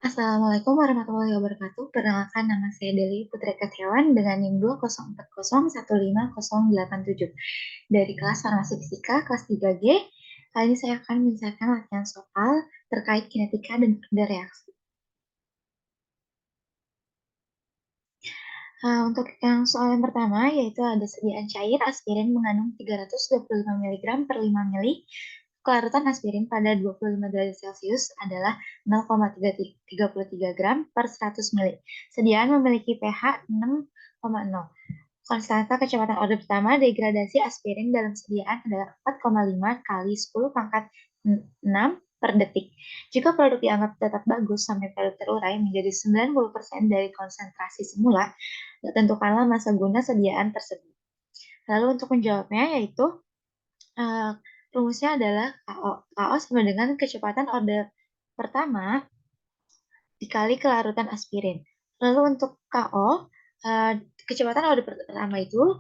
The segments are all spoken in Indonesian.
Assalamualaikum warahmatullahi wabarakatuh. Perkenalkan nama saya Deli Putri Setiawan dengan NIM 204015087 dari kelas Farmasi Fisika kelas 3G. Kali ini saya akan menyelesaikan latihan soal terkait kinetika dan kerja reaksi. Untuk yang soal yang pertama, yaitu ada sediaan cair aspirin mengandung 325 mg per 5 ml. Kelarutan aspirin pada 25 derajat Celcius adalah 0,33 gram per 100 ml. Sediaan memiliki pH 6,0. Konstanta kecepatan order pertama degradasi aspirin dalam sediaan adalah 4,5 kali 10 pangkat 6 per detik. Jika produk dianggap tetap bagus sampai produk terurai menjadi 90% dari konsentrasi semula, tentukanlah masa guna sediaan tersebut. Lalu untuk menjawabnya yaitu rumusnya adalah KO. KO sama dengan kecepatan order pertama dikali kelarutan aspirin. Lalu untuk KO, kecepatan order pertama itu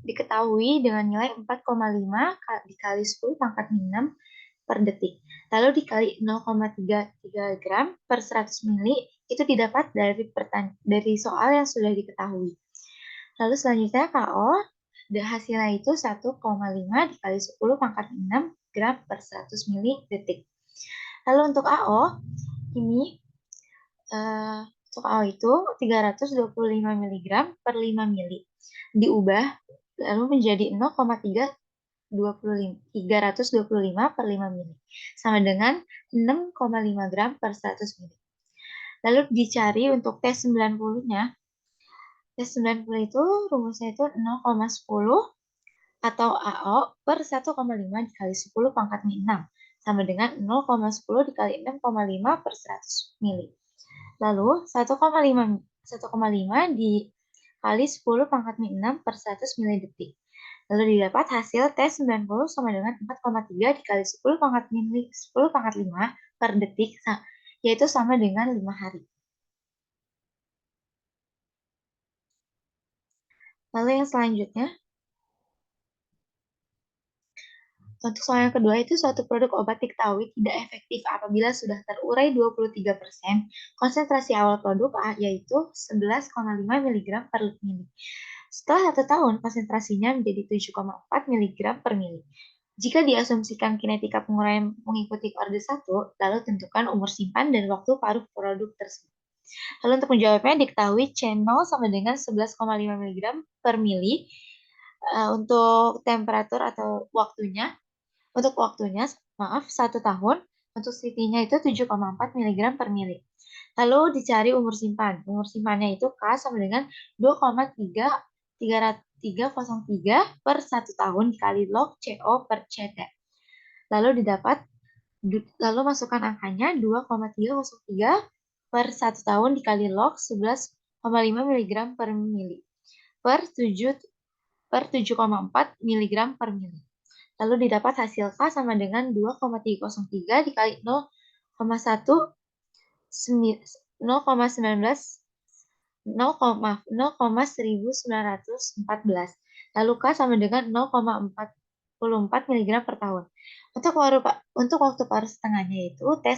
diketahui dengan nilai 4,5 dikali 10 pangkat 6 per detik. Lalu dikali 0,33 gram per 100 ml itu didapat dari soal yang sudah diketahui. Lalu selanjutnya KO, hasilnya itu 1,5 dikali 10 pangkat 6 gram per 100 ml detik. Lalu untuk AO, ini untuk AO itu 325 mg per 5 ml. Diubah lalu menjadi 325 per 5 ml. Sama dengan 6,5 gram per 100 ml. Lalu dicari untuk T90-nya. T90 itu rumusnya itu 0,10 atau AO per 1,5 dikali 10 pangkat 6 sama dengan 0,10 dikali 6,5 per 100 mili. Lalu 1,5 dikali 10 pangkat 6 per 100 mili detik. Lalu didapat hasil T90 sama dengan 4,3 dikali 10 pangkat 5 per detik, yaitu sama dengan 5 hari. Lalu yang selanjutnya, untuk soal yang kedua itu suatu produk obat diketahui tidak efektif apabila sudah terurai 23%. Konsentrasi awal produk yaitu 11,5 mg per mili. Setelah 1 tahun, konsentrasinya menjadi 7,4 mg per mili. Jika diasumsikan kinetika penguraian mengikuti orde 1, lalu tentukan umur simpan dan waktu paruh produk tersebut. Lalu untuk menjawabnya diketahui C0 sama dengan 11,5 mg per mili. Untuk temperatur atau waktunya, maaf, 1 tahun, untuk CT-nya itu 7,4 mg per mili. Lalu dicari umur simpan. Umur simpannya itu K sama dengan 2,303 per 1 tahun dikali log CO per CT. Lalu masukkan angkanya 2,303 per 1 tahun dikali log 11,5 mg per mili per 7,4 mg per mili. Lalu didapat hasil K sama dengan 2,303 dikali 0,1914. Lalu K sama dengan 0,44 mg per tahun. Untuk waktu paruh setengahnya yaitu T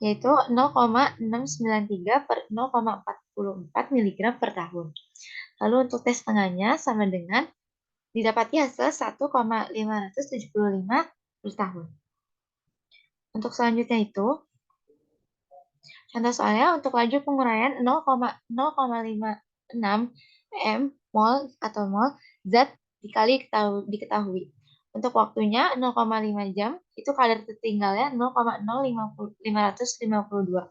yaitu 0,693 per 0,44 mg per tahun. Lalu untuk T setengahnya sama dengan didapati hasil 1,575 per tahun. Untuk selanjutnya itu, contoh soalnya untuk laju penguraian 0,056 m mol atau mol zat diketahui. Untuk waktunya 0,5 jam, itu kadar tertinggalnya 0,0552.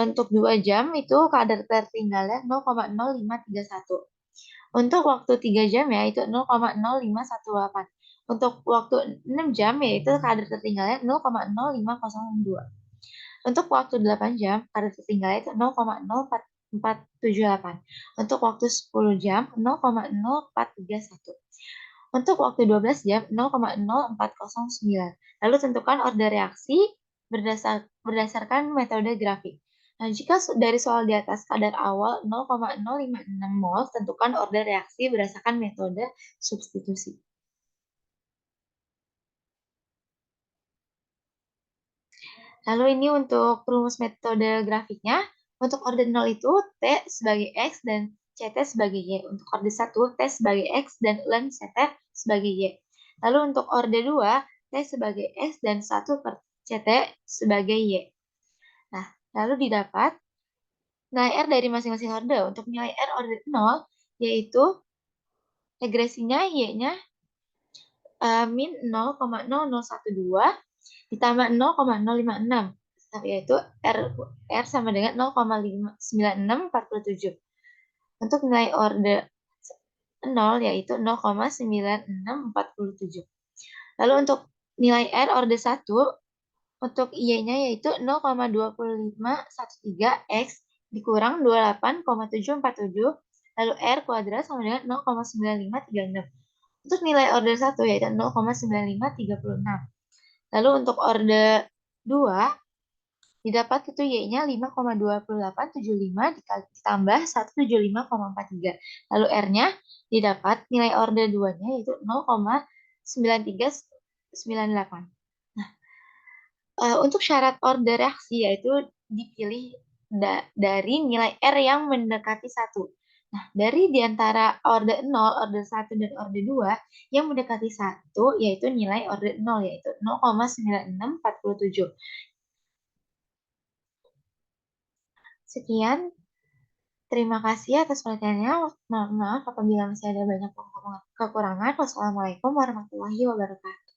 Untuk 2 jam itu kadar tertinggalnya 0,0531. Untuk waktu 3 jam ya itu 0,0518. Untuk waktu 6 jam yaitu kadar tertinggalnya 0,0502. Untuk waktu 8 jam kadar tertinggalnya itu 0,0478. Untuk waktu 10 jam 0,0431. Untuk waktu 12 jam 0,0409. Lalu tentukan order reaksi berdasarkan metode grafik. Nah, jika dari soal di atas kadar awal 0,056 mol, tentukan order reaksi berdasarkan metode substitusi. Lalu ini untuk rumus metode grafiknya. Untuk orde 0 itu T sebagai X dan CT sebagai Y. Untuk orde 1, T sebagai X dan ln CT sebagai Y. Lalu untuk orde 2, T sebagai X dan 1 per CT sebagai Y. Nah, lalu didapat nilai R dari masing-masing orde. Untuk nilai R orde 0, yaitu regresinya Y-nya min 0,0012 ditambah 0,056, yaitu R sama dengan 0,9647. Untuk nilai orde 0 yaitu 0,9647. Lalu untuk nilai R orde 1, untuk Y-nya yaitu 0,2513X dikurang 28,747, lalu R kuadrat sama dengan 0,9536. Untuk nilai orde 1 yaitu 0,9536. Lalu untuk orde 2 didapat itu Y-nya 5,2875 ditambah 175,43. Lalu R-nya didapat nilai orde 2-nya yaitu 0,9398. Nah, untuk syarat orde reaksi yaitu dipilih dari nilai R yang mendekati 1. Nah, dari diantara orde 0, orde 1, dan orde 2, yang mendekati 1 yaitu nilai orde 0, yaitu 0,9647. Sekian, terima kasih atas perhatiannya. Mohon maaf apabila masih ada banyak kekurangan. Wassalamualaikum warahmatullahi wabarakatuh.